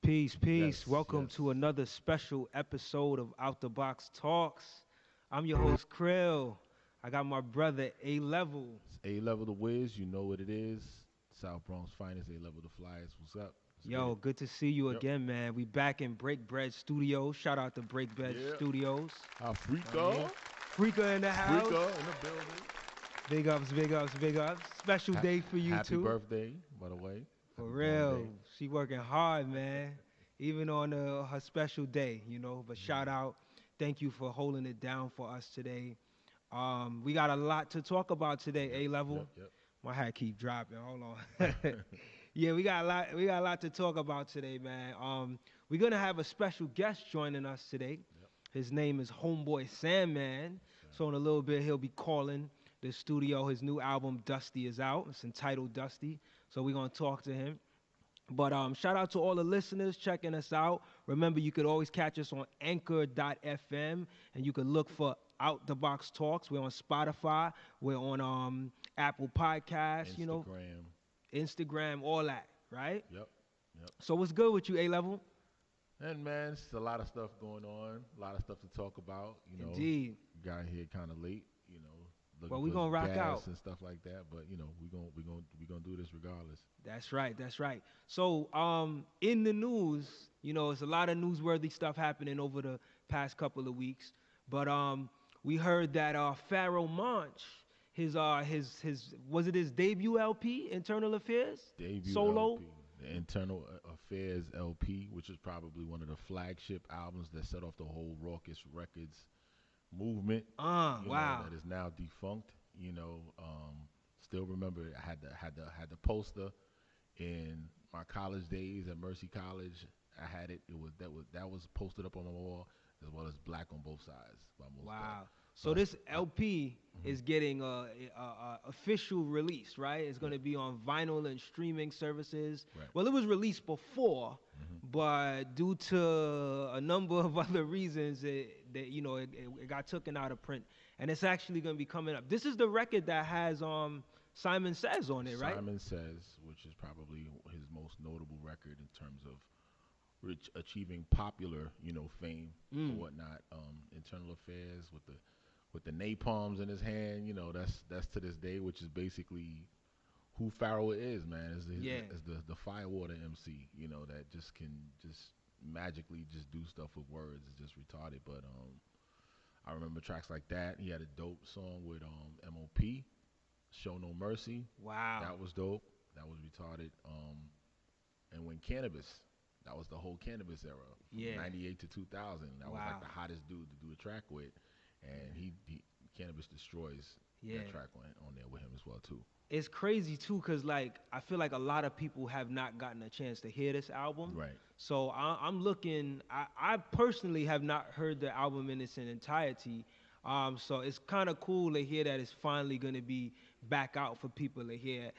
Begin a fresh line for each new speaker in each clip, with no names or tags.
Peace, peace.
Yes,
Welcome
yes.
to another special episode of Out the Box Talks. I'm your host, Cril. I got my brother, A-Level.
It's A-Level the Wiz. You know what it is. South Bronx finest. A-Level the Flyers. What's up? Let's get
Yo,
it.
good to see you
Yep.
again, man. We back in Break Bread Studios. Shout out to Break Bread
Yeah.
Studios.
Africa.
Freaka in the house.
Africa in the building.
Big ups, big ups, big ups. Special day for you,
Happy
too.
birthday, by the way.
For
Happy
real.
birthday.
She working hard, man. Even on her special day, But shout out. Thank you for holding it down for us today. We got a lot to talk about today,
Yep,
A-Level.
Yep,
My hat keep dropping. Hold on. Yeah, we got a lot. We got a lot to talk about today, man. We're gonna have a special guest joining us today.
Yep.
His name is Homeboy Sandman. So in a little bit, he'll be calling the studio. His new album, Dusty, is out. It's entitled Dusty. So we're gonna talk to him. But shout out to all the listeners checking us out. Remember, you could always catch us on anchor.fm, and you could look for Out the Box Talks. We're on Spotify. We're on Apple Podcasts, Instagram, all that, right?
Yep. Yep.
So what's good with you, A-Level?
And man, it's a lot of stuff going on. A lot of stuff to talk about.
Indeed.
Got here kind of late.
Well, we
looking
gonna
for
rock
gas
out.
and stuff like that. But we gonna do this regardless.
That's right. That's right. So, in the news, it's a lot of newsworthy stuff happening over the past couple of weeks. But we heard that Pharoahe Monch, his was it his debut LP, Internal Affairs,
Debut
solo?
LP, the Internal Affairs LP, which is probably one of the flagship albums that set off the whole Raucous Records movement.
Wow.
That is now defunct. Still remember I had the poster in my college days at Mercy College. I had it. That was posted up on the wall, as well as Black on Both Sides by Mos Def.
Wow. So this LP is getting a official release, right? It's going to be on vinyl and streaming services.
Right.
Well, it was released before, but due to a number of other reasons, it got taken out of print, and it's actually going to be coming up. This is the record that has Simon Says on it, right?
Simon Says, which is probably his most notable record in terms of achieving popular, fame or whatnot. Internal Affairs with the napalms in his hand, that's to this day, which is basically who Pharoahe is, man. Is the firewater MC, that just can magically just do stuff with words. It's just retarded. But I remember tracks like that. He had a dope song with MOP, Show No Mercy.
Wow.
That was dope. That was retarded. And when Cannabis, that was the whole Cannabis era. From 98 to 2000. That was like the hottest dude to do a track with. And he Cannabis Destroys that track on there with him as well, too.
It's crazy, too, because, I feel like a lot of people have not gotten a chance to hear this album.
Right.
So I'm looking, I personally have not heard the album in its entirety. So it's kind of cool to hear that it's finally going to be back out for people to hear.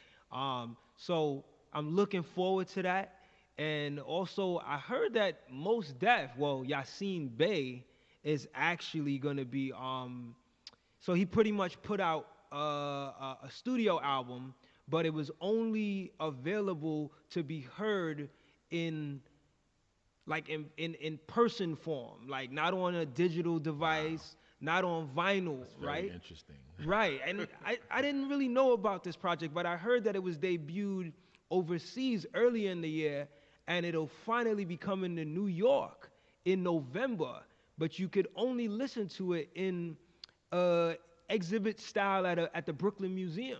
So I'm looking forward to that. And also, I heard that Mos Def, Yasiin Bey, is actually going to be, so he pretty much put out a studio album, but it was only available to be heard in person form, not on a digital device, not on vinyl,
That's very
right?
interesting.
Right, and I didn't really know about this project, but I heard that it was debuted overseas earlier in the year, and it'll finally be coming to New York in November, but you could only listen to it in exhibit style at the Brooklyn Museum.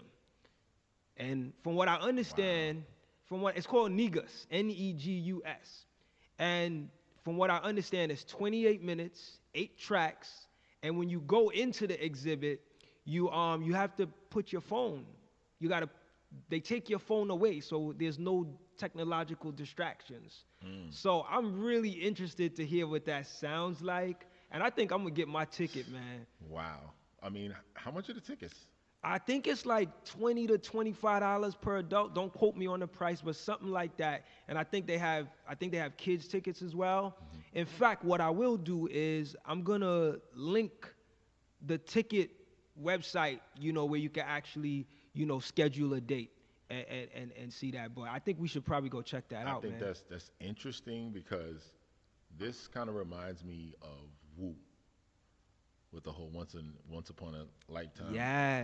And from what I understand, it's called Negus, Negus. And from what I understand, it's 28 minutes, 8 tracks, and when you go into the exhibit, you have to put your phone. They take your phone away, so there's no technological distractions. So I'm really interested to hear what that sounds like, and I think I'm gonna get my ticket, man.
Wow. I mean, how much are the tickets?
I think it's like $20 to $25 per adult. Don't quote me on the price, but something like that. And I think they have kids tickets as well. In fact, what I will do is I'm gonna link the ticket website, where you can actually, schedule a date. and see that. But I think we should probably go check that
I
out,
think
man.
that's interesting because this kind of reminds me of Wu with the whole once upon a lifetime,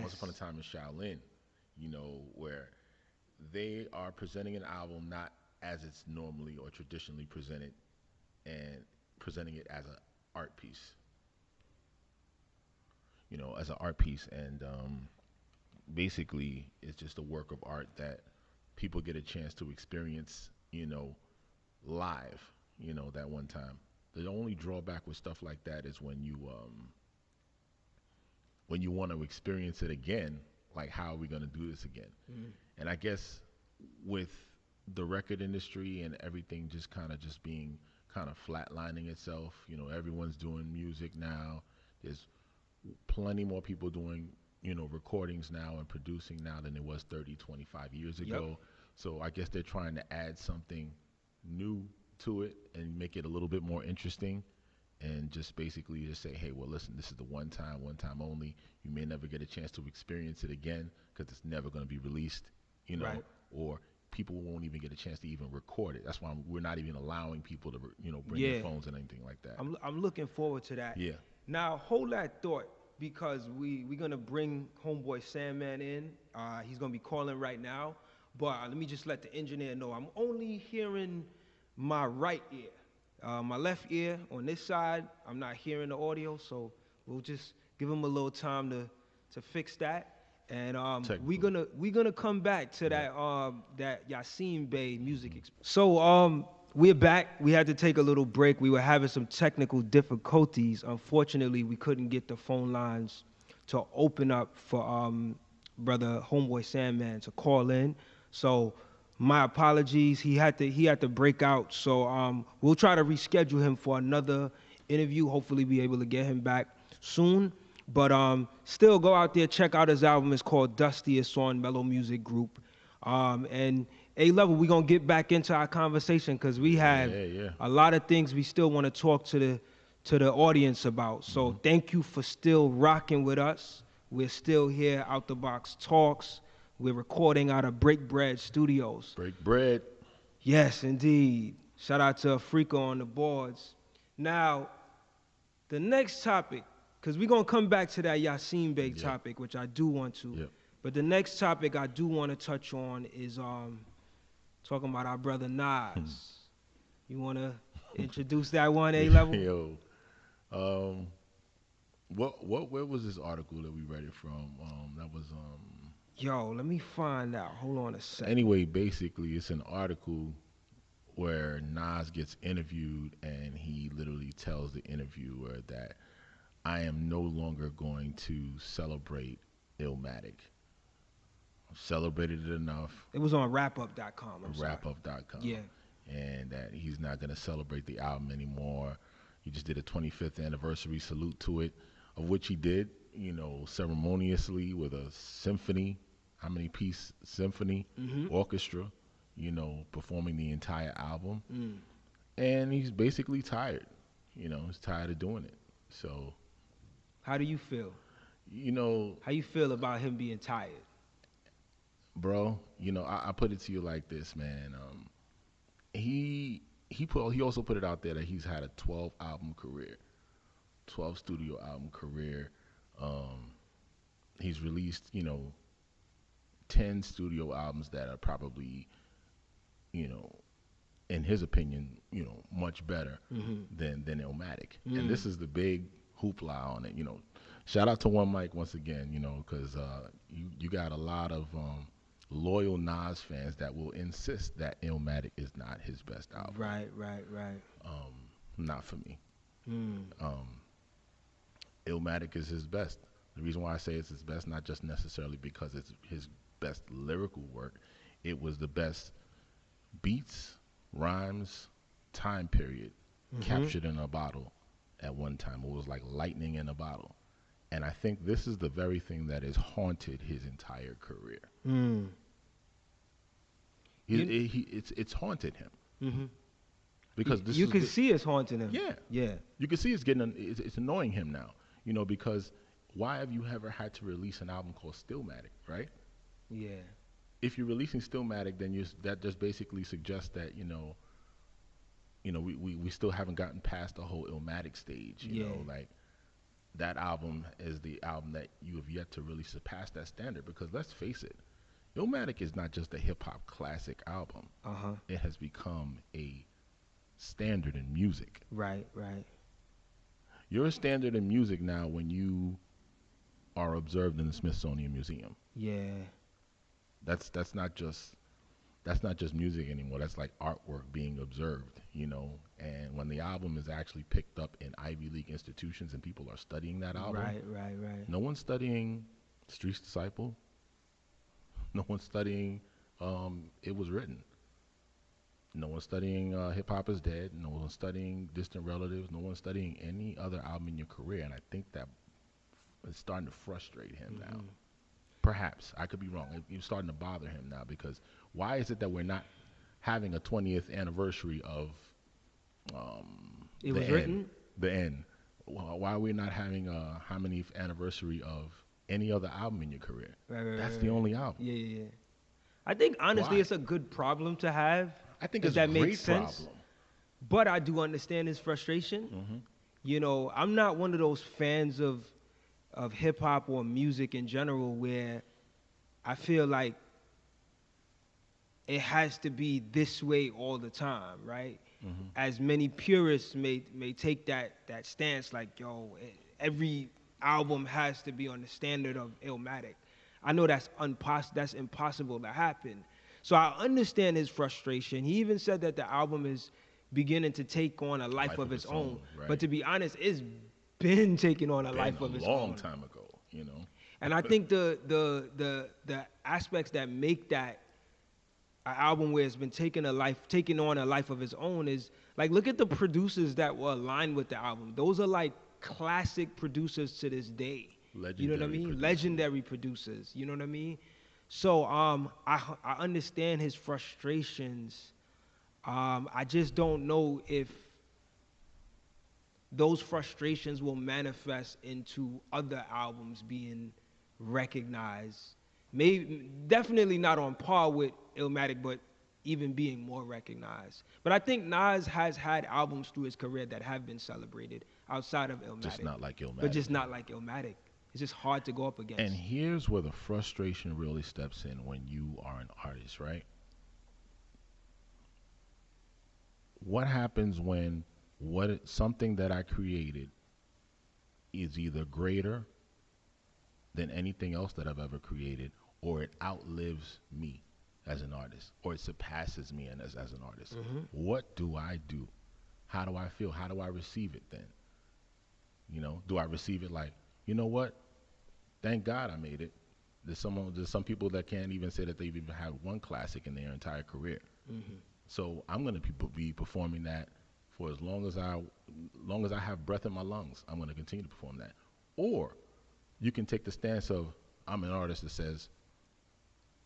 once upon a
Yes.
time in Shaolin, where they are presenting an album not as it's normally or traditionally presented, and presenting it as an art piece, as an art piece, and basically it's just a work of art that people get a chance to experience, live, that one time. The only drawback with stuff like that is when you want to experience it again, like how are we going to do this again? And I guess with the record industry and everything just kind of just being kind of flatlining itself, everyone's doing music now. There's plenty more people doing, recordings now and producing now than there was 30, 25 years ago.
Yep.
So I guess they're trying to add something new to it and make it a little bit more interesting, and just basically just say, hey, well, listen, this is the one time only. You may never get a chance to experience it again because it's never going to be released,
Right.
or people won't even get a chance to even record it. That's why we're not even allowing people to, bring
Yeah.
their phones and anything like that.
I'm looking forward to that.
Yeah.
Now hold that thought because we're gonna bring homeboy Sandman in. He's gonna be calling right now. But let me just let the engineer know I'm only hearing my right ear. My left ear on this side, I'm not hearing the audio, so we'll just give him a little time to fix that. And we're gonna come back to that Yasiin Bey music. So we're back. We had to take a little break. We were having some technical difficulties. Unfortunately, we couldn't get the phone lines to open up for brother homeboy Sandman to call in. So my apologies. He had to break out. So we'll try to reschedule him for another interview. Hopefully, be able to get him back soon. But still, go out there, check out his album. It's called Dusty. It's on Mellow Music Group. And A-Level, we're going to get back into our conversation because we have a lot of things we still want to talk to the audience about. So thank you for still rocking with us. We're still here, Out the Box Talks. We're recording out of Break Bread Studios.
Break bread.
Yes, indeed. Shout out to Afrika on the boards. Now, the next topic, because we're going to come back to that Yasiin Bey topic, which I do want to.
Yep.
But the next topic I do want to touch on is talking about our brother Nas. You want to introduce that one, A-Level?
Yo. Where was this article that we read it from? That was
Yo, let me find out. Hold on a second.
Anyway, basically it's an article where Nas gets interviewed and he literally tells the interviewer that I am no longer going to celebrate Illmatic. I've celebrated it enough.
It was on wrapup.com.
Wrapup.com.
Yeah.
And that he's not going to celebrate the album anymore. He just did a 25th anniversary salute to it, of which he did, ceremoniously with a symphony, how many piece symphony, orchestra, performing the entire album. And he's basically tired. He's tired of doing it. So
how do you feel? How you feel about him being tired?
Bro, I put it to you like this, man. He also put it out there that he's had a 12 album career, 12 studio album career. He's released, 10 studio albums that are probably, in his opinion, much better than Illmatic. And this is the big hoopla on it. Shout out to One Mic once again, because you got a lot of loyal Nas fans that will insist that Illmatic is not his best album.
Right.
Not for me. Illmatic is his best. The reason why I say it's his best, not just necessarily because it's his best lyrical work, it was the best beats, rhymes, time period captured in a bottle at one time. It was like lightning in a bottle. And I think this is the very thing that has haunted his entire career. It's haunted him. Because
you can see it's haunting him.
Yeah. You can see it's annoying him now. Because why have you ever had to release an album called Stillmatic, right?
Yeah.
if you're releasing Stillmatic, then that just basically suggests that we still haven't gotten past the whole Illmatic stage. You know, like that album is the album that you have yet to really surpass that standard. Because let's face it, Illmatic is not just a hip hop classic album. It has become a standard in music.
Right, right.
You're a standard in music now when you are observed in the Smithsonian Museum.
Yeah.
That's not just music anymore. That's like artwork being observed, you know. And when the album is actually picked up in Ivy League institutions and people are studying that album,
right.
No one's studying Street's Disciple. No one's studying It Was Written. No one's studying Hip Hop Is Dead. No one's studying Distant Relatives. No one's studying any other album in your career. And I think that it's starting to frustrate him now. Perhaps. I could be wrong. It's starting to bother him now, because why is it that we're not having a 20th anniversary of
It Was Written?
The End. Why are we not having a how many anniversary of any other album in your career?
Right,
That's the only album.
Yeah. I think, honestly,
Why?
it's a good problem to have.
I think
if
it's
that
a great
makes sense.
problem.
But I do understand his frustration. You know, I'm not one of those fans of hip hop or music in general where I feel like it has to be this way all the time, right? As many purists may take that stance, like, yo, every album has to be on the standard of Illmatic. I know that's impossible to happen. So I understand his frustration. He even said that the album is beginning to take on a life of its own.
Right.
But to be honest, it's been taking on a life of its own.
A long time ago, you know.
And I think the aspects that make that an album where it's been taking on a life of its own is, like, look at the producers that were aligned with the album. Those are like classic producers to this day. You know what I mean?
Producers.
Legendary producers. You know what I mean? So I understand his frustrations. I just don't know if those frustrations will manifest into other albums being recognized. Maybe, definitely not on par with Illmatic, but even being more recognized. But I think Nas has had albums through his career that have been celebrated outside of Illmatic.
Just not like Illmatic.
But just not like Illmatic. It's just hard to go up against.
And here's where the frustration really steps in when you are an artist, right? What happens when something that I created is either greater than anything else that I've ever created, or it outlives me as an artist, or it surpasses me as an artist? What do I do? How do I feel? How do I receive it then? You know, do I receive it like, you know what? Thank God I made it. There's some people that can't even say that they've even had one classic in their entire career. So I'm going to be performing that for as long as I have breath in my lungs. I'm going to continue to perform that. Or you can take the stance of, I'm an artist that says,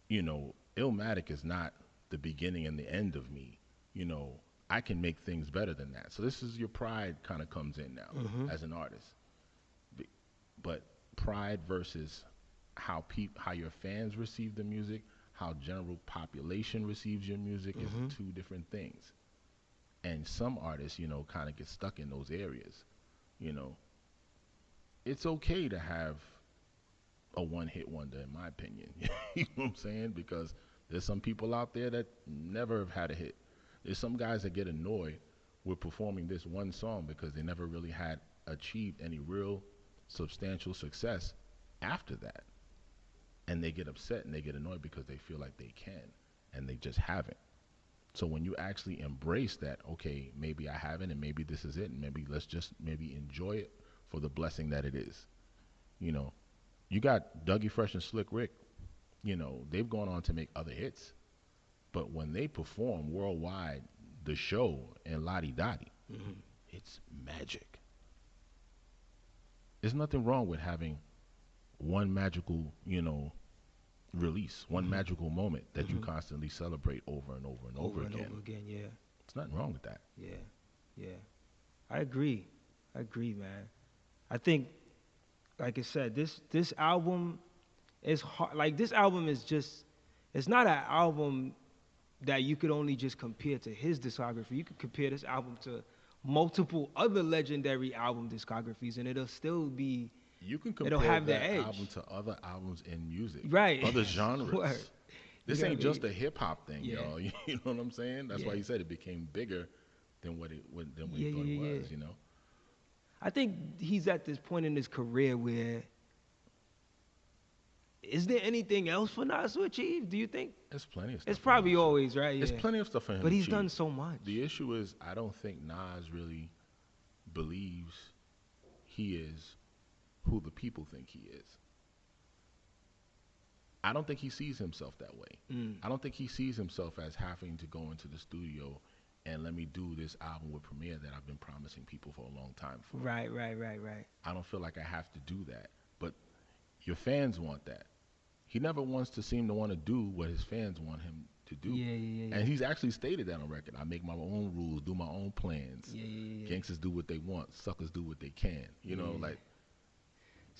you know, Illmatic is not the beginning and the end of me. You know, I can make things better than that. So this is your pride kind of comes in now as an artist. But pride versus how your fans receive the music, how general population receives your music is two different things. And some artists, you know, kind of get stuck in those areas. You know, it's okay to have a one-hit wonder, in my opinion. You know what I'm saying? Because there's some people out there that never have had a hit. There's some guys that get annoyed with performing this one song because they never really had achieved any real substantial success after that. And they get upset and they get annoyed because they feel like they can, and they just haven't. So when you actually embrace that, okay, maybe I haven't, and maybe this is it, and maybe let's just enjoy it for the blessing that it is. You know, you got Dougie Fresh and Slick Rick, you know, they've gone on to make other hits, but when they perform worldwide, the show and Lottie Dottie, it's magic. There's nothing wrong with having one magical, you know, release, one magical moment that you constantly celebrate over and over and over again.
Yeah.
There's nothing wrong with that.
Yeah. I agree, man. I think, like I said, this album is hard. Like, this album is just, it's not an album that you could only just compare to his discography. You could compare this album to multiple other legendary album discographies, and it'll still be.
You can
It'll
compare
have the
that
edge.
album to other albums in music,
Right.
other genres.
Word.
This
You
ain't
gotta
just a hip hop thing,
Yeah.
y'all. You know what I'm saying? That's why
Yeah.
he said it became bigger than what
Yeah,
he thought
yeah,
it
yeah.
was. You know?
I think he's at this point in his career where. Is there anything else for Nas to achieve? Do you think?
There's plenty of stuff.
It's
for him
probably
to
always right.
achieve.
Yeah.
There's plenty of stuff for him.
But
to
he's
achieve.
done so much.
The issue is, I don't think Nas really believes he is who the people think he is. I don't think he sees himself that way. I don't think he sees himself as having to go into the studio and let me do this album with Premier that I've been promising people for a long time for.
Right.
I don't feel like I have to do that. But your fans want that. He never wants to seem to want to do what his fans want him to do.
Yeah.
And he's actually stated that on record. I make my own rules, do my own plans.
Yeah.
Gangsters do what they want. Suckers do what they can. You know, like.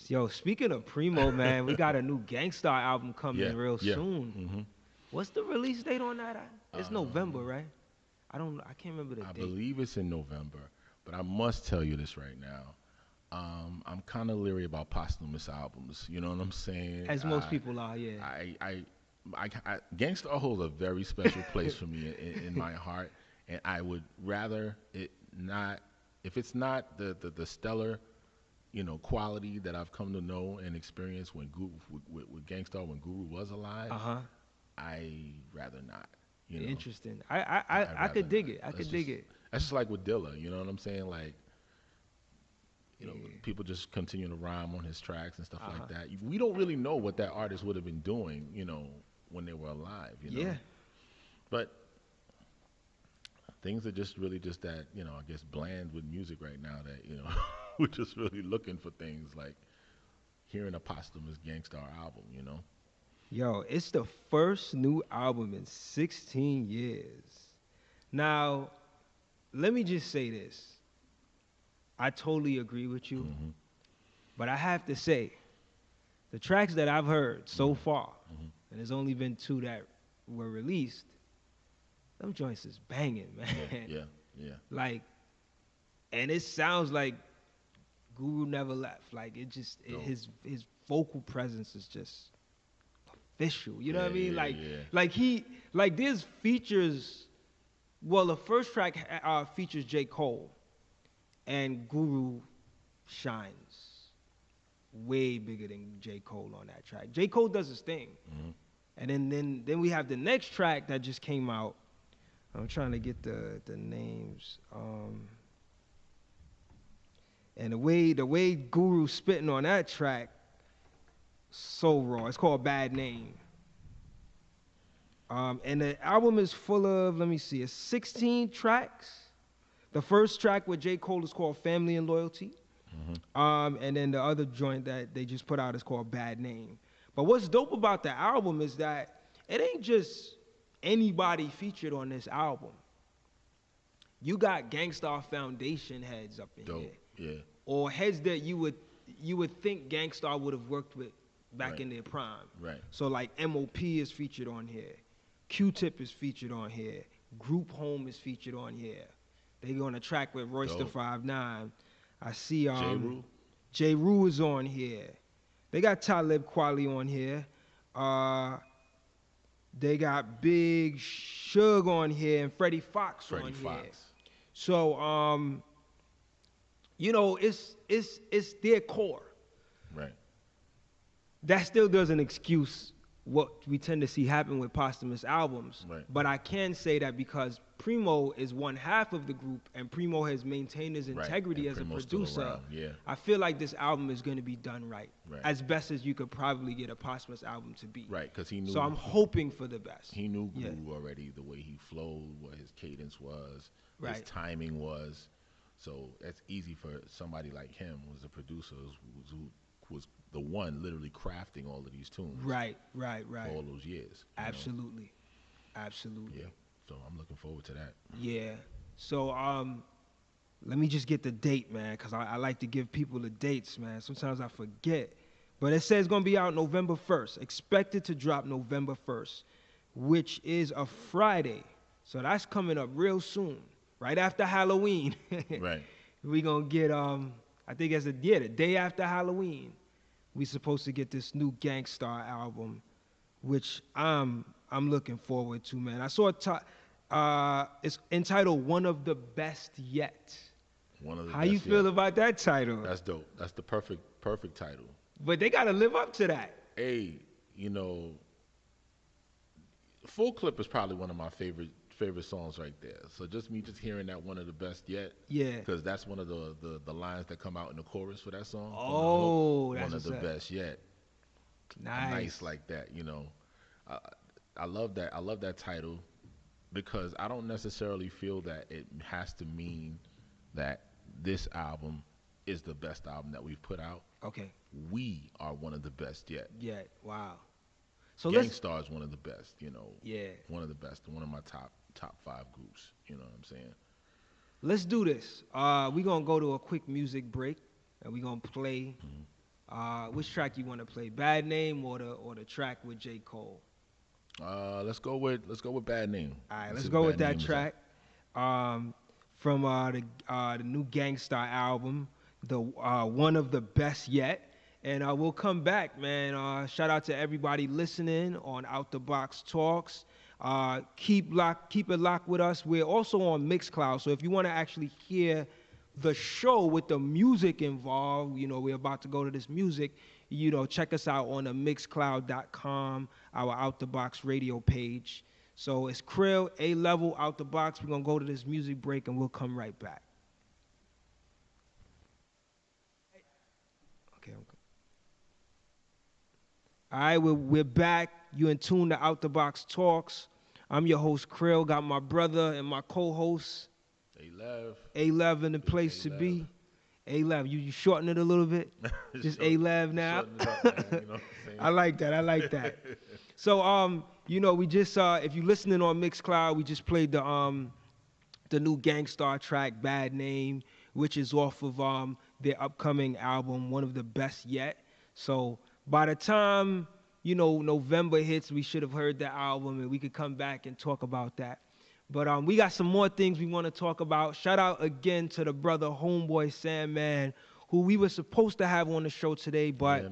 Yo, speaking of Primo, man, we got a new Gangstar album coming real soon.
Mm-hmm.
What's the release date on that? It's November, right? I can't remember the date.
I believe it's in November, but I must tell you this right now. I'm kind of leery about posthumous albums. You know what I'm saying?
As most people are, yeah.
Gangstar holds a very special place for me in my heart, and I would rather it not, if it's not the stellar, quality that I've come to know and experience when with Gangstar when Guru was alive. I'd rather not.
Interesting. I could dig it. I could dig it.
That's just like with Dilla. You know what I'm saying? Like. People just continue to rhyme on his tracks and stuff like that. We don't really know what that artist would have been doing, when they were alive.
Yeah.
But things are just really just that, I guess bland with music right now that, we're just really looking for things like hearing a posthumous Gangstar album,
Yo, it's the first new album in 16 years. Now, let me just say this. I totally agree with you, but I have to say, the tracks that I've heard so far, and there's only been 2 that were released, them joints is banging, man.
Yeah.
Like, and it sounds like Guru never left. Like, his vocal presence is just official. You know what I mean? Like there's features. Well, the first track features J. Cole. And Guru shines way bigger than J. Cole on that track. J. Cole does his thing. And then we have the next track that just came out. I'm trying to get the names. And the way Guru's spitting on that track, so raw. It's called Bad Name. And the album is full of, let me see, it's 16 tracks. The first track with J. Cole is called Family and Loyalty. And then the other joint that they just put out is called Bad Name. But what's dope about the album is that it ain't just anybody featured on this album. You got Gangstar Foundation heads up in here.
Yeah.
Or heads that you would think Gangstar would have worked with back in their prime.
Right.
So like MOP is featured on here. Q-Tip is featured on here. Group Home is featured on here. They go on a track with Royce the 5'9". I see J. Rue is on here. They got Talib Kweli on here. They got Big Suge on here and Freddie Fox on here. So it's their core.
Right.
That still doesn't excuse what we tend to see happen with posthumous albums.
Right.
But I can say that because Primo is one half of the group and Primo has maintained his integrity as a producer, I feel like this album is going to be done right. As best as you could probably get a posthumous album to be.
Right, because he knew.
So I'm hoping for the best.
He knew Guru already, the way he flowed, what his cadence was, his timing was. So that's easy for somebody like him, who was a producer, who was the one literally crafting all of these tunes. Right. For all those years.
Absolutely.
Yeah. So I'm looking forward to that.
Yeah. So let me just get the date, man, because I like to give people the dates, man. Sometimes I forget. But it says it's going to be out November 1st. Expected to drop November 1st. which is a Friday. So that's coming up real soon, right after Halloween.
Right.
We gonna get I think it's the day after Halloween. We supposed to get this new Gangstar album, which I'm looking forward to, man. I saw it's entitled "One of the Best Yet."
One of the
How
best
you feel
yet.
about that title?
That's dope. That's the perfect title.
But they gotta live up to that.
Hey, you know, Full Clip is probably one of my favorite songs right there. So just hearing that one of the best yet.
Yeah.
Because that's one of the lines that come out in the chorus for that song.
Oh, that's
one of the
what's up.
best yet.
Nice.
Like that, you know. I love that. I love that title because I don't necessarily feel that it has to mean that this album is the best album that we've put out.
Okay.
We are one of the best yet.
Yeah. Wow. So
Gangstar is one of the best, you know.
Yeah.
One of the best. One of my top 5 groups. You know what I'm saying?
let's do this. We're gonna go to a quick music break, and we're gonna play. Which track you want to play? Bad Name or the track with J. Cole?
Let's go with Bad Name.
All right,
See
let's
what
go
Bad
with that
Name is
track from the new Gangstar album, the one of the best yet. And we'll come back, man. Shout out to everybody listening on Out the Box Talks. Keep it locked with us. We're also on Mixcloud, so if you want to actually hear the show with the music involved, you know, we're about to go to this music, you know, check us out on the mixcloud.com, our Out the Box radio page. So it's Cril, A-Level, Out the Box. We're going to go to this music break, and we'll come right back. Okay. All right, we're back. You in tune to Out the Box Talks. I'm your host, Cril. Got my brother and my co-host, A-Lev in the place to be. A-Lev, you shorten it a little bit? Just A-Lev now?
Up, man, you know what I'm saying?
I like that. So, you know, we just, if you're listening on Mixcloud, we just played the new Gangstar track, Bad Name, which is off of their upcoming album, one of the best yet. So by the time, you know, November hits, we should have heard the album, and we could come back and talk about that. But we got some more things we want to talk about. Shout out again to the brother Homeboy Sandman, who we were supposed to have on the show today, but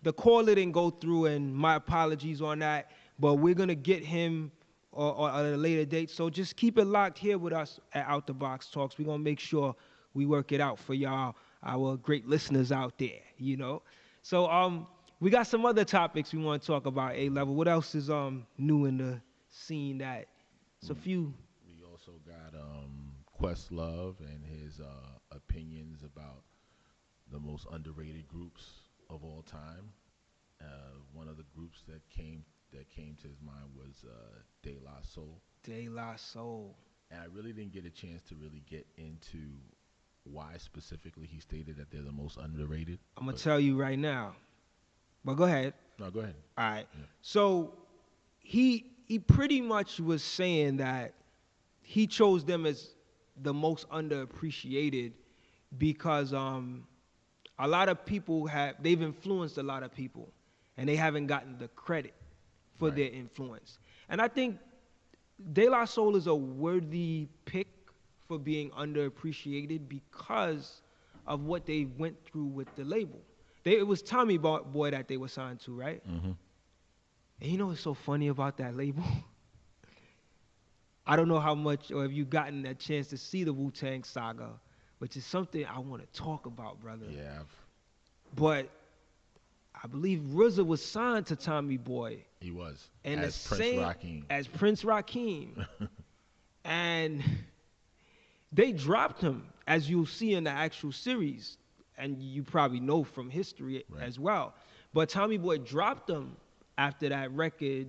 the caller didn't go through, and my apologies on that. But we're going to get him at a later date. So just keep it locked here with us at Out the Box Talks. We're going to make sure we work it out for y'all, our great listeners out there, you know. So we got some other topics we want to talk about, A-Level. What else is new in the scene that it's a few?
We also got Questlove and his opinions about the most underrated groups of all time. One of the groups that came to his mind was De La Soul.
De La Soul.
And I really didn't get a chance to really get into why specifically he stated that they're the most underrated.
I'm going to tell you right now. But go ahead.
No, go ahead.
All right.
Yeah.
So he pretty much was saying that he chose them as the most underappreciated because a lot of people they've influenced a lot of people, and they haven't gotten the credit for their influence. And I think De La Soul is a worthy pick for being underappreciated because of what they went through with the label. It was Tommy Boy that they were signed to, right?
Mm-hmm.
And you know what's so funny about that label? I don't know how much, or have you gotten a chance to see the Wu-Tang Saga, which is something I want to talk about, brother.
Yeah.
But I believe RZA was signed to Tommy Boy.
He was.
And
as Prince Rakeem.
As Prince Rakeem. And they dropped him, as you'll see in the actual series. And you probably know from history as well. But Tommy Boy dropped him after that record.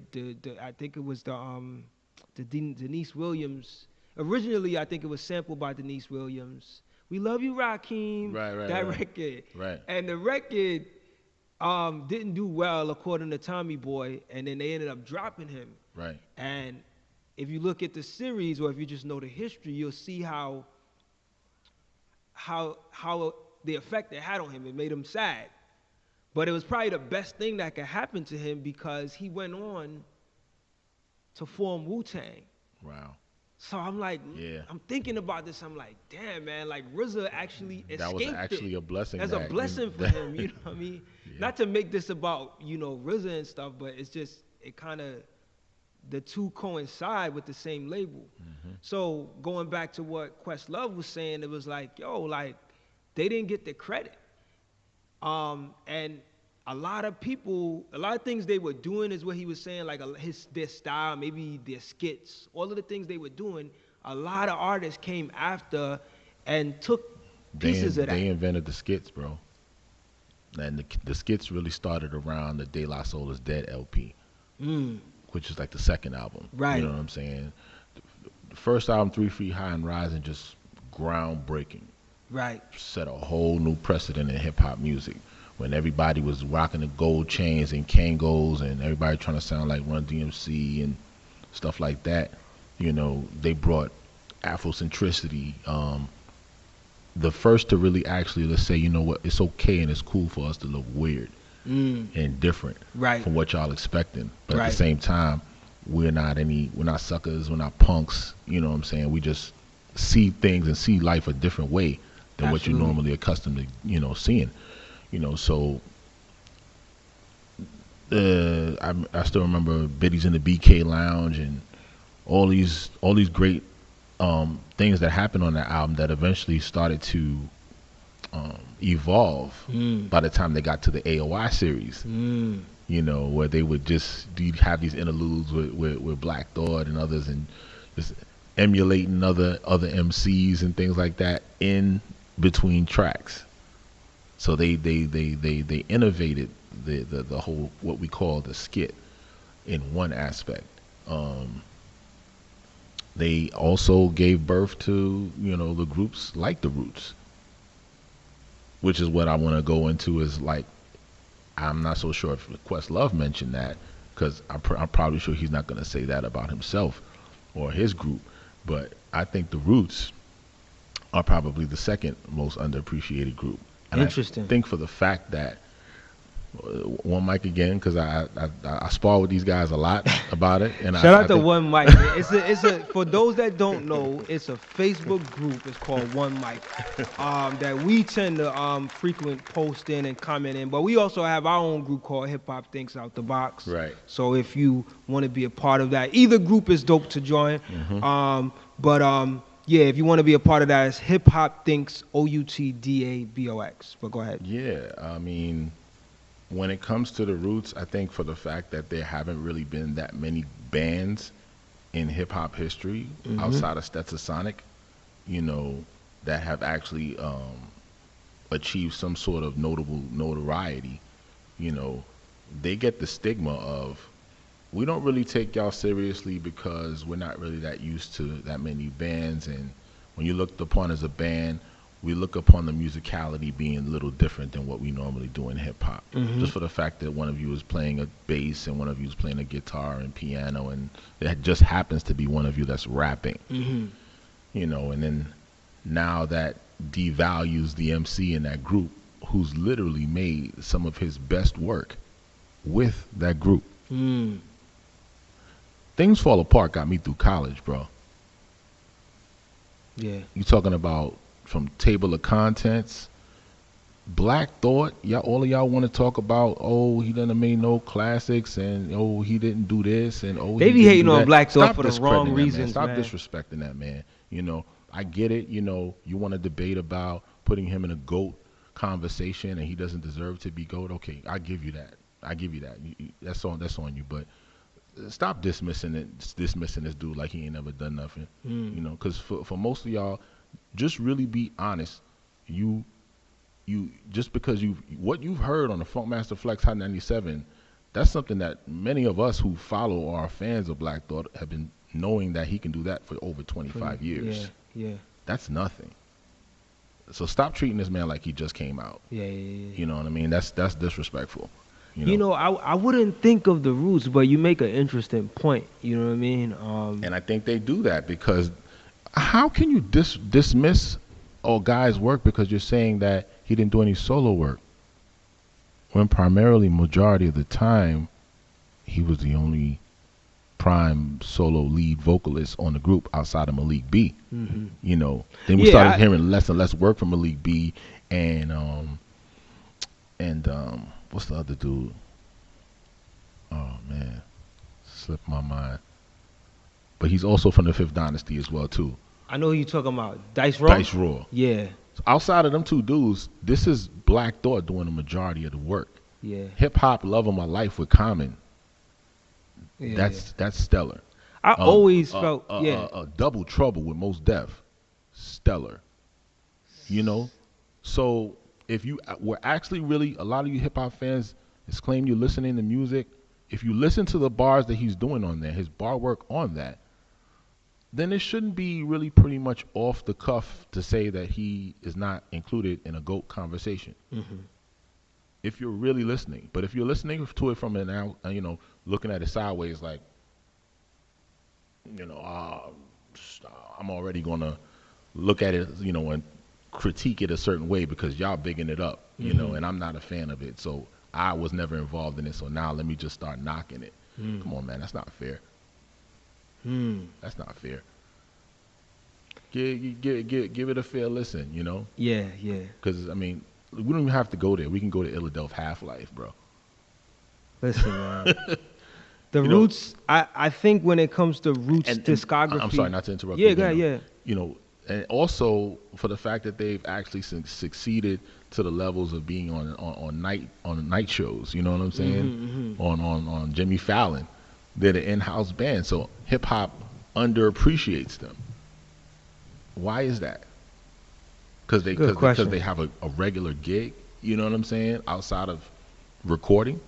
I think it was the Denise Williams. Originally, I think it was sampled by Denise Williams. We Love You, Rakeem. That record.
Right.
And the record didn't do well according to Tommy Boy, and then they ended up dropping him.
Right.
And if you look at the series, or if you just know the history, you'll see how the effect it had on him. It made him sad. But it was probably the best thing that could happen to him because he went on to form Wu-Tang.
Wow.
So I'm like,
Yeah.
I'm thinking about this. I'm like, damn, man, like RZA actually escaped
That was actually a blessing.
That's a blessing for him, you know what I mean?
Yeah.
Not to make this about, you know, RZA and stuff, but it's just, it kind of, the two coincide with the same label. So going back to what Questlove was saying, it was like, yo, like, they didn't get the credit. And a lot of people, a lot of things they were doing is what he was saying, like their style, maybe their skits, all of the things they were doing, a lot of artists came after and took pieces of that.
They invented the skits, bro. And the skits really started around the De La Soul is Dead LP, which is like the second album.
Right.
You know what I'm saying? The first album, 3 Feet High and Rising, just groundbreaking.
Right.
Set a whole new precedent in hip hop music when everybody was rocking the gold chains and Kangos and everybody trying to sound like Run DMC and stuff like that. You know, they brought Afrocentricity. The first to really actually, let's say, you know what, it's okay and it's cool for us to look weird and different from what y'all expecting. But at the same time, we're not suckers, we're not punks. You know what I'm saying? We just see things and see life a different way than what you're normally accustomed to, you know, seeing. You know, so I still remember Biddies in the BK Lounge and all these great things that happened on that album that eventually started to evolve by the time they got to the AOI series. You know, where they would just have these interludes with Black Thought and others and just emulating other MCs and things like that in between tracks. So they innovated the whole, what we call the skit, in one aspect. They also gave birth to, you know, the groups like the Roots, which is what I want to go into. Is like, I'm not so sure if Questlove mentioned that, because I'm probably sure he's not going to say that about himself or his group. But I think the Roots are probably the second most underappreciated group. And
Interesting.
I think for the fact that One Mic again, because I spar with these guys a lot about it. And
Shout out to One Mic. It's a for those that don't know, it's a Facebook group. It's called One Mic. That we tend to frequent post in and comment in, but we also have our own group called Hip Hop Thinks Out the Box.
Right.
So if you want to be a part of that, either group is dope to join. Yeah, if you want to be a part of that, it's Hip Hop Thinks OUTDABOX. But go ahead.
Yeah, I mean, when it comes to the Roots, I think for the fact that there haven't really been that many bands in hip hop history outside of Stetsasonic, you know, that have actually achieved some sort of notable notoriety, you know, they get the stigma of, we don't really take y'all seriously because we're not really that used to that many bands. And when you looked upon as a band, we look upon the musicality being a little different than what we normally do in hip hop. Just for the fact that one of you is playing a bass and one of you is playing a guitar and piano, and it just happens to be one of you that's rapping. You know, and then now that devalues the MC in that group, who's literally made some of his best work with that group. Things Fall Apart got me through college, bro.
Yeah.
You talking about from Table of Contents, Black Thought, y'all, all of y'all want to talk about, oh, he done made no classics, and oh, he didn't do this, and oh,
they be hating on Black Thought for the wrong reasons,
Stop
man.
disrespecting that man. You know, I get it. You know, you want to debate about putting him in a GOAT conversation, and he doesn't deserve to be GOAT. Okay, I give you that. That's on you. But stop dismissing this dude like he ain't never done nothing. You know, because for most of y'all, just really be honest. You just because what you've heard on the Funkmaster Flex Hot 97, that's something that many of us who follow or are fans of Black Thought have been knowing that he can do that for over 25 years.
Yeah.
That's nothing. So stop treating this man like he just came out.
Yeah.
You know what I mean? That's disrespectful.
You know, I wouldn't think of the Roots, but you make an interesting point. You know what I mean?
And I think they do that because how can you dismiss a guy's work because you're saying that he didn't do any solo work, when primarily majority of the time he was the only prime solo lead vocalist on the group outside of Malik B.
Mm-hmm.
You know, then we
Yeah,
started hearing less and less work from Malik B. and what's the other dude? Oh man, slipped my mind. But he's also from the Fifth Dynasty as well too.
I know who you talking about. Dice Raw?
Dice Raw.
Yeah.
So outside of them two dudes, this is Black Thought doing the majority of the work.
Yeah.
Hip Hop Love of My Life with Common.
Yeah.
That's stellar.
I always felt
Double Trouble with Mos Def, stellar. You know, so if you were actually really, a lot of you hip hop fans claim you're listening to music. If you listen to the bars that he's doing on there, his bar work on that, then it shouldn't be really pretty much off the cuff to say that he is not included in a GOAT conversation. Mm-hmm. If you're really listening, but if you're listening to it from an out, looking at it sideways, like, I'm already gonna look at it, and critique it a certain way because y'all bigging it up, and I'm not a fan of it. So I was never involved in it. So now let me just start knocking it. Come on, man, that's not fair. That's not fair. Give it a fair listen,
Yeah.
Because I mean, we don't even have to go there. We can go to Illadelph Half-Life, bro.
Listen, man. The Roots, I think when it comes to Roots discography.
I'm sorry not to interrupt.
Yeah, go ahead, yeah.
And also for the fact that they've actually succeeded to the levels of being on night shows. You know what I'm saying? On Jimmy Fallon, they're the in-house band. So hip hop underappreciates them. Why is that? Because they have a regular gig. You know what I'm saying? Outside of recording,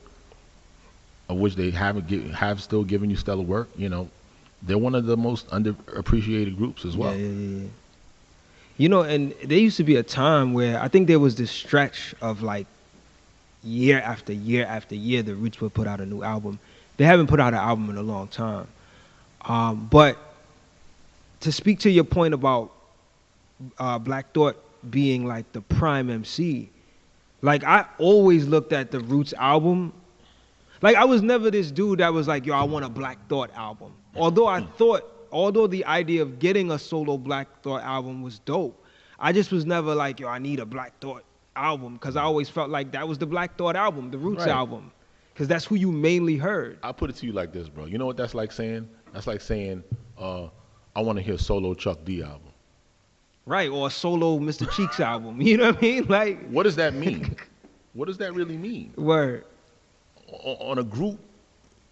of which they have still given you stellar work. They're one of the most underappreciated groups as well.
Yeah. And there used to be a time where I think there was this stretch of like year after year after year, the Roots would put out a new album. They haven't put out an album in a long time. But to speak to your point about Black Thought being like the prime MC, like I always looked at the Roots album. Like I was never this dude that was like, yo, I want a Black Thought album. Although the idea of getting a solo Black Thought album was dope, I just was never like, yo, I need a Black Thought album, because I always felt like that was the Black Thought album, the Roots album, because that's who you mainly heard.
I'll put it to you like this, bro. You know what that's like saying? That's like saying, I want to hear solo Chuck D album.
Right, or a solo Mr. Cheeks album. You know what I mean? Like,
what does that mean? What does that really mean?
Word.
On a group,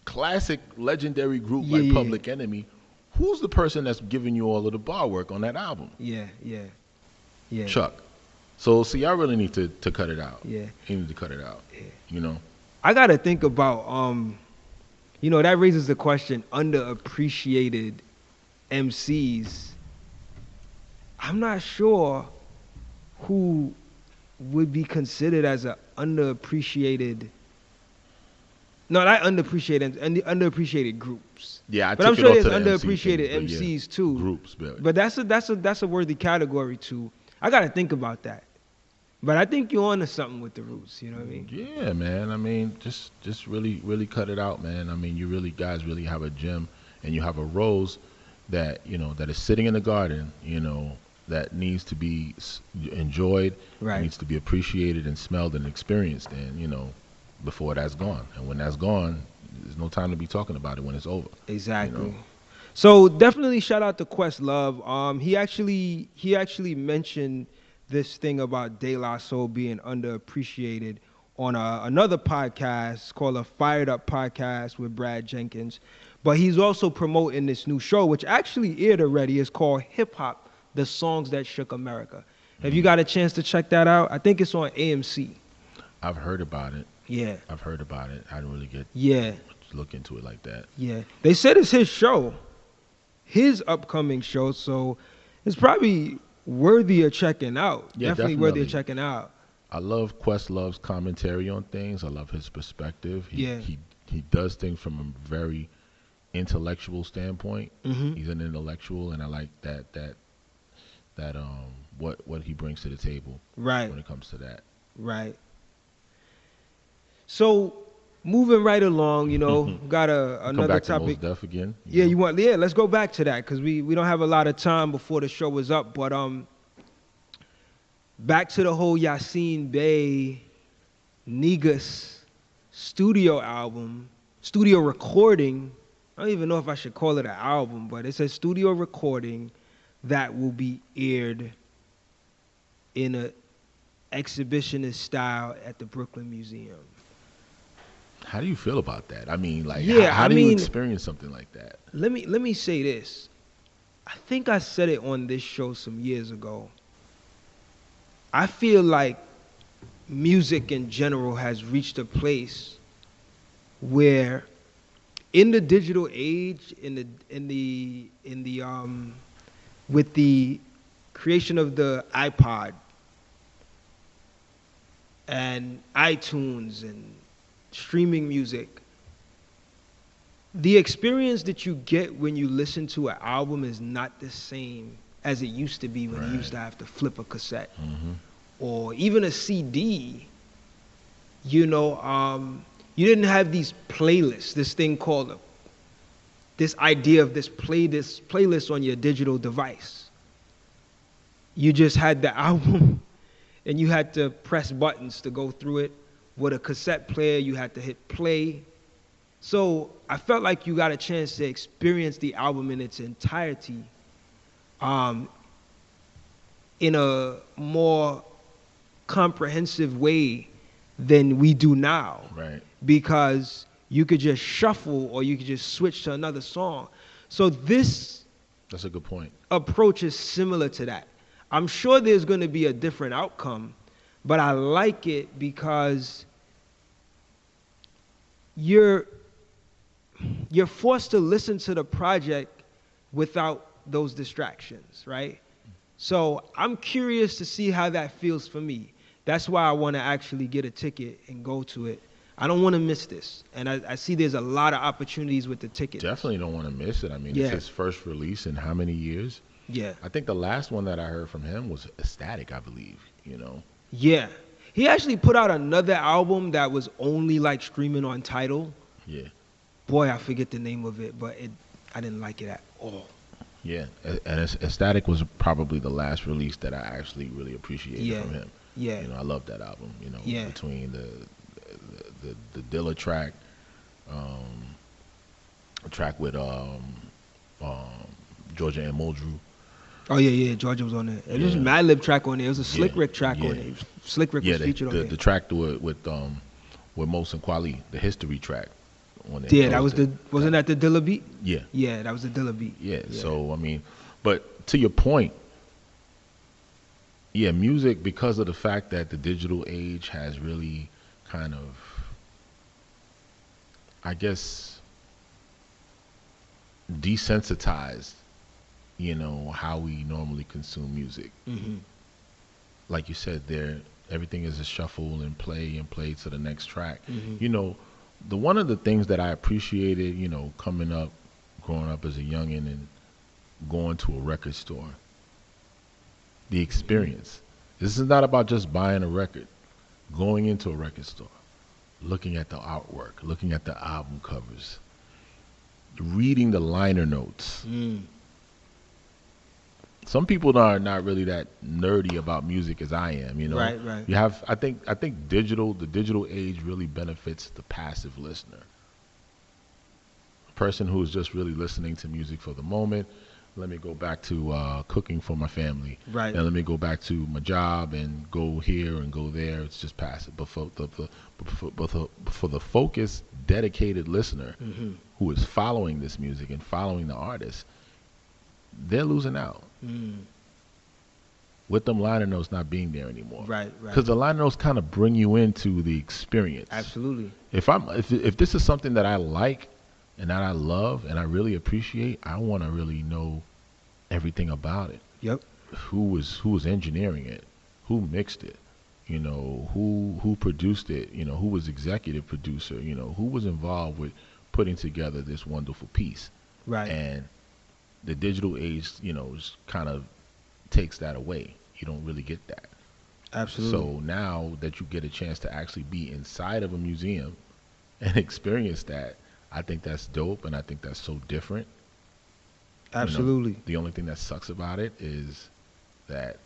classic, legendary group like Public Enemy, who's the person that's giving you all of the bar work on that album? Yeah. Chuck. So, see, I really need to cut it out. Yeah. You need to cut it out. Yeah.
I got to think about, that raises the question, underappreciated MCs. I'm not sure who would be considered as an underappreciated. No, not underappreciated, underappreciated groups.
Yeah,
but I'm sure there's underappreciated MCs too.
Groups,
but that's a worthy category too. I gotta think about that. But I think you're onto something with the Roots. You know what I mean?
Yeah, man. I mean, just really, really cut it out, man. I mean, you guys really have a gem, and you have a rose that that is sitting in the garden. That needs to be enjoyed, needs to be appreciated and smelled and experienced, and before that's gone. And when that's gone, there's no time to be talking about it when it's over.
Exactly. So definitely shout out to Questlove. He actually mentioned this thing about De La Soul being underappreciated on another podcast called a Fired Up Podcast with Brad Jenkins. But he's also promoting this new show, which actually aired already. It's called Hip Hop, The Songs That Shook America. Have you got a chance to check that out? I think it's on AMC.
I've heard about it.
Yeah.
I've heard about it. I didn't really get look into it like that.
Yeah. They said it's his show, his upcoming show, so it's probably worthy of checking out. Yeah, definitely worthy of checking out.
I love Questlove's commentary on things. I love his perspective. He does things from a very intellectual standpoint. Mm-hmm. He's an intellectual, and I like that what he brings to the table.
Right.
When it comes to that.
Right. So moving right along, got
Come
another
back to Mos
topic.
Def again.
Yeah, yeah, let's go back to that because we don't have a lot of time before the show is up. But back to the whole Yasiin Bey Negus studio recording. I don't even know if I should call it an album, but it's a studio recording that will be aired in a exhibitionist style at the Brooklyn Museum.
How do you feel about that? I mean, like,
Yeah,
how do you experience something like that?
Let me say this. I think I said it on this show some years ago. I feel like music in general has reached a place where in the digital age, with the creation of the iPod and iTunes and streaming music, the experience that you get when you listen to an album is not the same as it used to be when you used to have to flip a cassette or even a CD. You didn't have these playlists, this thing called this idea of this playlist on your digital device. You just had the album and you had to press buttons to go through it. With a cassette player, you had to hit play. So I felt like you got a chance to experience the album in its entirety in a more comprehensive way than we do now.
Right.
Because you could just shuffle or you could just switch to another song. So
that's a good point.
Approach is similar to that. I'm sure there's going to be a different outcome, but I like it because you're forced to listen to the project without those distractions, right? So I'm curious to see how that feels for me. That's why I want to actually get a ticket and go to it. I don't want to miss this. And I see there's a lot of opportunities with the ticket.
Definitely don't want to miss it. I mean, it's his first release in how many years?
Yeah.
I think the last one that I heard from him was Ecstatic, I believe,
Yeah. He actually put out another album that was only like streaming on Tidal.
Yeah.
Boy, I forget the name of it, but I didn't like it at all.
Yeah. And Ecstatic was probably the last release that I actually really appreciated from him.
Yeah.
I love that album,
Yeah.
between the Dilla track, a track with Georgia and Muldrew.
Oh yeah, Georgia was on there. It was a Madlib track on there. It was a Slick Rick track on there. Slick Rick was featured on there.
The track with Mos and Kweli, the history track on there.
Yeah, that was wasn't that the Dilla beat?
Yeah.
Yeah, that was the Dilla beat.
Yeah. So I mean, but to your point, yeah, music, because of the fact that the digital age has really kind of, I guess, desensitized, how we normally consume music. Like you said, everything is a shuffle and play to the next track. The one of the things that I appreciated, growing up as a youngin' and going to a record store, the experience. This is not about just buying a record. Going into a record store, looking at the artwork, looking at the album covers, reading the liner notes. Some people are not really that nerdy about music as I am,
Right.
You have, I think the digital age really benefits the passive listener. A person who is just really listening to music for the moment. Let me go back to cooking for my family.
Right.
And let me go back to my job and go here and go there. It's just passive. But for the focused, dedicated listener who is following this music and following the artist, they're losing out. With them liner notes not being there anymore.
Right.
Because the liner notes kind of bring you into the experience.
Absolutely.
If this is something that I like and that I love and I really appreciate, I want to really know everything about it.
Yep.
Who was engineering it? Who mixed it? Who produced it? Who was executive producer? Who was involved with putting together this wonderful piece?
Right.
And the digital age, kind of takes that away. You don't really get that.
Absolutely.
So now that you get a chance to actually be inside of a museum and experience that, I think that's dope, and I think that's so different.
Absolutely.
The only thing that sucks about it is that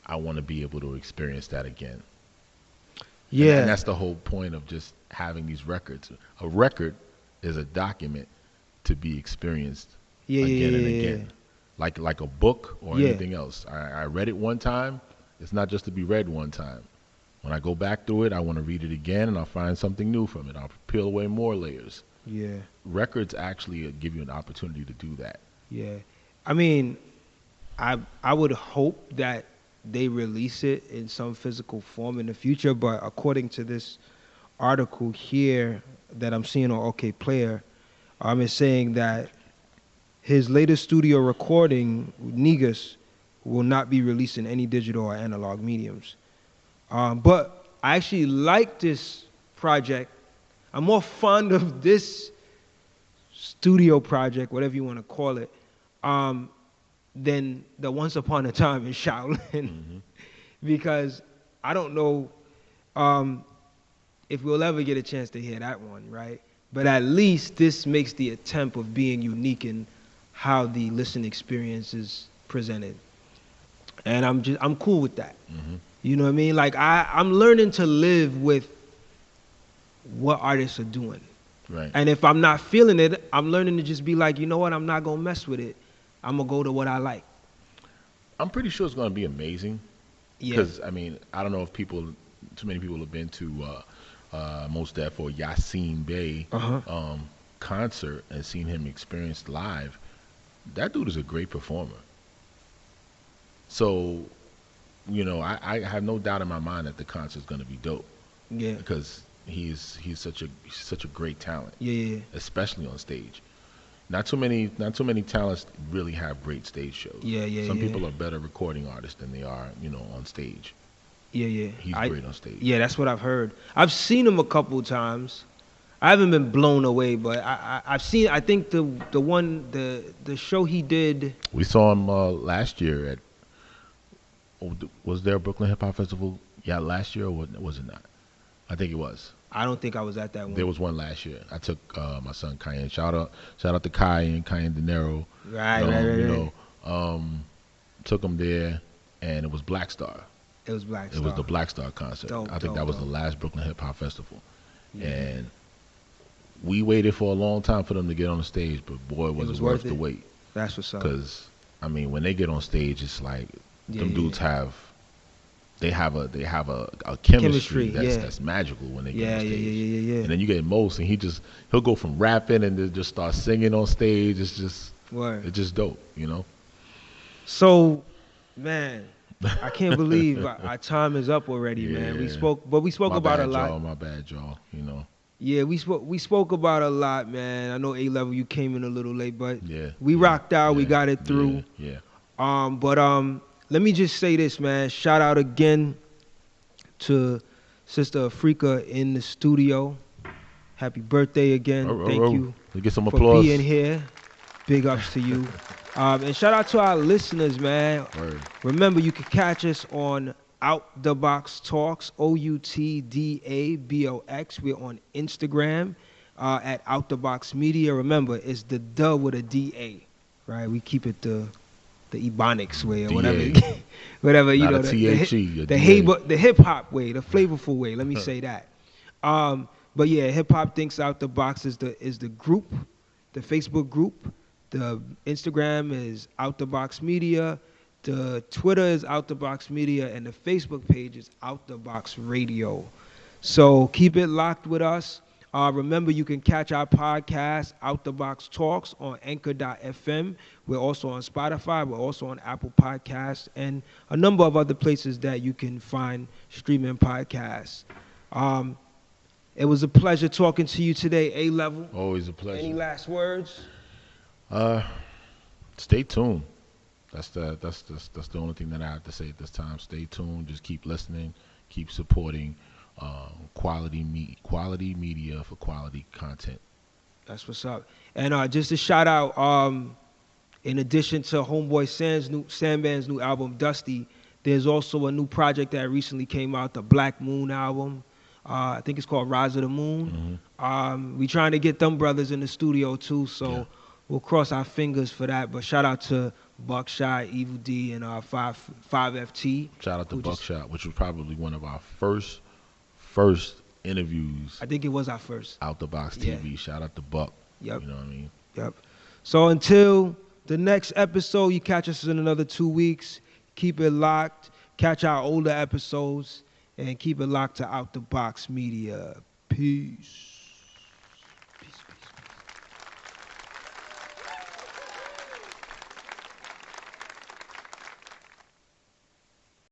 I want to be able to experience that again.
Yeah.
And that's the whole point of just having these records. A record is a document to be experienced again and again. Like a book or anything else. I read it one time. It's not just to be read one time. When I go back through it, I want to read it again, and I'll find something new from it. I'll peel away more layers.
Yeah.
Records actually give you an opportunity to do that.
Yeah. I mean, I would hope that they release it in some physical form in the future, but according to this article here that I'm seeing on OK Player, it's saying that his latest studio recording, Negus, will not be released in any digital or analog mediums. But I actually like this project. I'm more fond of this studio project, whatever you want to call it, than the Once Upon a Time in Shaolin. Because I don't know if we'll ever get a chance to hear that one, right? But at least this makes the attempt of being unique in how the listening experience is presented. And I'm cool with that. You know what I mean? Like I'm learning to live with what artists are doing.
Right.
And if I'm not feeling it, I'm learning to just be like, you know what, I'm not gonna mess with it. I'm gonna go to what I like.
I'm pretty sure it's gonna be amazing.
Yeah.
Because I mean, I don't know if too many people have been to Mos Def or Yasiin Bey concert and seen him experienced live. That dude is a great performer. So, you know, I have no doubt in my mind that the concert's gonna be dope.
Yeah.
Because he's such a great talent.
Yeah.
Especially on stage. Not too many talents really have great stage shows.
Yeah.
Some people are better recording artists than they are, you know, on stage.
Yeah.
He's great on stage.
Yeah, that's what I've heard. I've seen him a couple times. I haven't been blown away, but I've seen. I think the show he did.
We saw him last year at. Was there a Brooklyn Hip Hop Festival? Yeah, last year, or was it not? I think it was.
I don't think I was at that one.
There was one last year. I took my son Cayenne. Shout out to Cayenne De Niro.
Right.
You know, took him there, and it was Black Star.
It was Black Star.
It was the Black Star concert. I think that was the last Brooklyn Hip Hop Festival, and we waited for a long time for them to get on the stage, but boy, was it worth the wait.
That's what's up.
Because I mean, when they get on stage, it's like them dudes have a chemistry that's magical when they get on stage.
Yeah.
And then you get Mos, and he'll go from rapping and then just start singing on stage. It's just dope, you know.
So, man, I can't believe our time is up already, man. We spoke about a lot.
My bad, y'all. You know.
Yeah, we spoke about a lot, man. I know A-Level, you came in a little late, but we rocked out. We got it through.
Yeah.
Let me just say this, man. Shout out again to Sister Afrika in the studio. Happy birthday again. Thank you
get some
for
applause.
being here. Big ups to you. And shout out to our listeners, man.
Word.
Remember, you can catch us on Out the Box Talks, OUTDABOX. We're on Instagram at Out the Box Media. Remember, it's the "duh" with a DA, right? We keep it the Ebonics way or whatever you know, the hip hop way, the flavorful way. Let me say that. But yeah, Hip Hop Thinks Out the Box is the group, the Facebook group. The Instagram is Out the Box Media. The Twitter is Out the Box Media, and the Facebook page is Out the Box Radio. So keep it locked with us. Remember, you can catch our podcast, Out the Box Talks, on Anchor.fm. We're also on Spotify. We're also on Apple Podcasts and a number of other places that you can find streaming podcasts. It was a pleasure talking to you today, A-Level.
Always a pleasure.
Any last words?
Stay tuned. That's the only thing that I have to say at this time. Stay tuned. Just keep listening. Keep supporting quality media for quality content.
That's what's up. And just a shout out, in addition to Homeboy Sandman's new album, Dusty, there's also a new project that recently came out, the Black Moon album. I think it's called Rise of the Moon.
Mm-hmm.
We trying to get them brothers in the studio too, so
Yeah.
we'll cross our fingers for that. But shout out to Buckshot, Evil D, and 5FT.
Shout out to
who just-
Buckshot, which was probably one of our first interviews.
I think it was our first.
Out the Box
Yeah.
TV. Shout out to Buck.
Yep.
You know what I mean?
Yep. So until the next episode, you catch us in another 2 weeks. Keep it locked. Catch our older episodes and keep it locked to Out the Box Media. Peace.